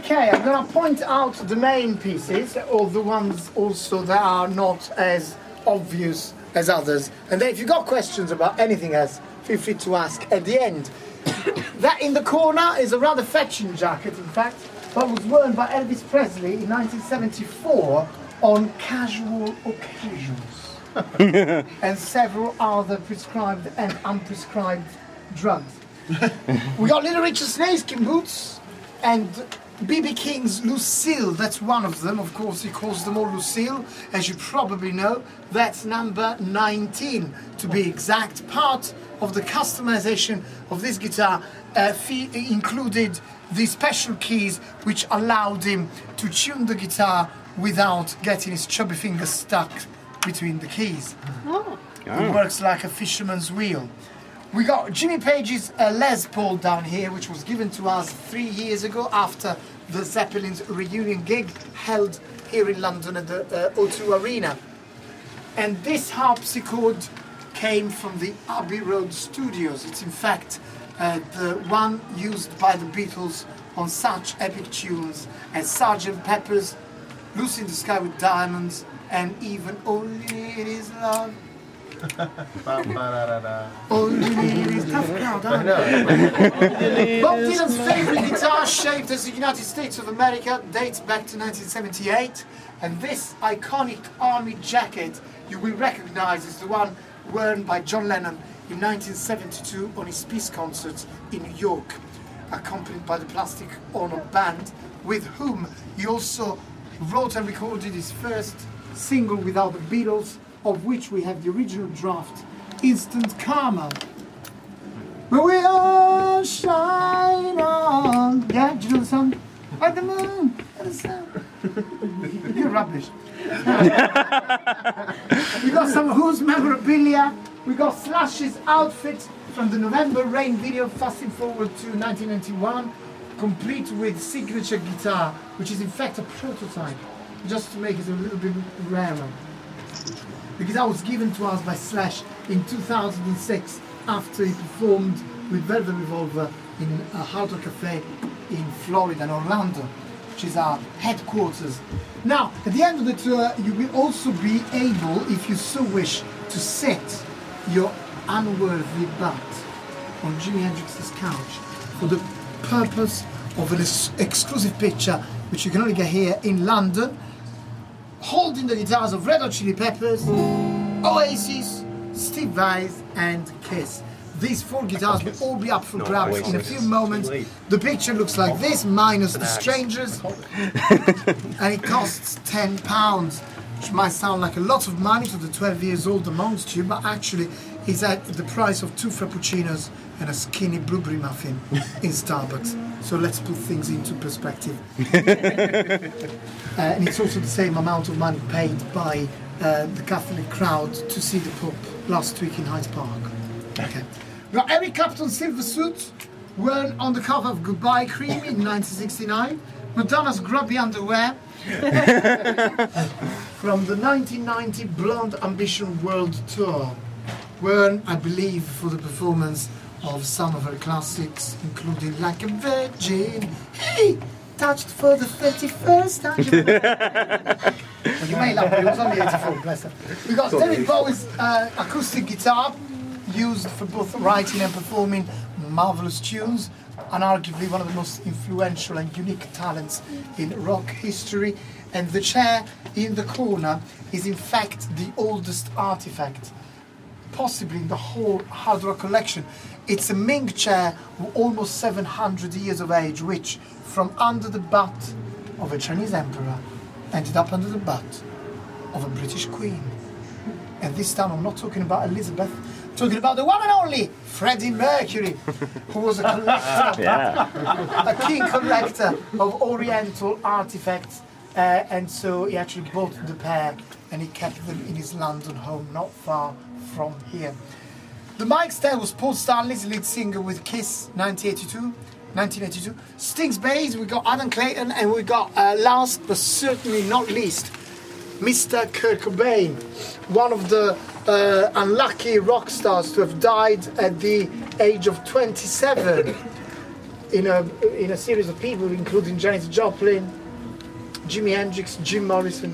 Okay, I'm going to point out the main pieces, or the ones also that are not as obvious as others. And then if you've got questions about anything else, feel free to ask at the end. That in the corner is a rather fetching jacket, in fact, but was worn by Elvis Presley in 1974 on casual occasions. And several other prescribed and unprescribed drugs. We got Little Richard snakeskin boots and B.B. King's Lucille, that's one of them. Of course, he calls them all Lucille, as you probably know. That's number 19, to be exact. Part of the customization of this guitar included the special keys which allowed him to tune the guitar without getting his chubby fingers stuck between the keys. Oh. It works like a fisherman's wheel. We got Jimmy Page's Les Paul down here, which was given to us 3 years ago after the Zeppelin's reunion gig held here in London at the O2 Arena. And this harpsichord came from the Abbey Road Studios. It's in fact the one used by the Beatles on such epic tunes as Sgt. Pepper's, Lucy in the Sky with Diamonds, and even Only It Is Love. Only It Is Tough crowd, aren't they? Bob Dylan's favourite guitar, shaped as the United States of America, dates back to 1978, and this iconic army jacket you will recognise is the one worn by John Lennon in 1972 on his peace concerts in New York, accompanied by the Plastic Ono Band, with whom he also wrote and recorded his first single without the Beatles, of which we have the original draft, Instant Karma. But we all shine on. Yeah, do you know the song? Like the moon and the sun. You're rubbish. We got some Who's memorabilia. We got Slash's outfit from the November Rain video, fasting forward to 1991, complete with signature guitar, which is in fact a prototype, just to make it a little bit rarer. The guitar was given to us by Slash in 2006 after he performed with Velvet Revolver in a Hard Rock Cafe in Florida, in Orlando, which is our headquarters. Now, at the end of the tour, you will also be able, if you so wish, to sit your unworthy butt on Jimi Hendrix's couch for the purpose of an exclusive picture, which you can only get here in London, holding the guitars of Red Hot Chili Peppers, Oasis, Steve Vai and Kiss. These 4 guitars will all be up for grabs in a few moments. The picture looks like this, minus the strangers, and it costs £10, which might sound like a lot of money to the 12 years old amongst you, but actually is at the price of 2 frappuccinos and a skinny blueberry muffin in Starbucks. So let's put things into perspective. And it's also the same amount of money paid by the Catholic crowd to see the Pope last week in Hyde Park. Okay. We got Eric Clapton's silver suit, worn on the cover of Goodbye Cream in 1969. Madonna's grubby underwear from the 1990 Blonde Ambition World Tour, worn, I believe, for the performance of some of her classics, including Like a Virgin, hey, touched for the 31st time. Well, you may laugh, but it was only 84, bless her. We got David Bowie's acoustic guitar, used for both writing and performing marvelous tunes, and arguably one of the most influential and unique talents in rock history. And the chair in the corner is in fact the oldest artifact, possibly in the whole hard rock collection. It's a Ming chair, almost 700 years of age, which from under the butt of a Chinese emperor ended up under the butt of a British queen. And this time I'm not talking about Elizabeth, I'm talking about the one and only Freddie Mercury, who was a collector, a keen collector of Oriental artifacts, and so he actually bought the pair and he kept them in his London home, not far from here. The mic stand was Paul Stanley's lead singer with Kiss, 1982. Sting's bass, we got Adam Clayton, and we got last but certainly not least, Mr. Kurt Cobain, one of the unlucky rock stars to have died at the age of 27. in a series of people, including Janis Joplin, Jimi Hendrix, Jim Morrison.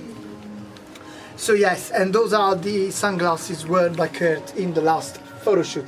So yes, and those are the sunglasses worn by Kurt in the last photo shoot.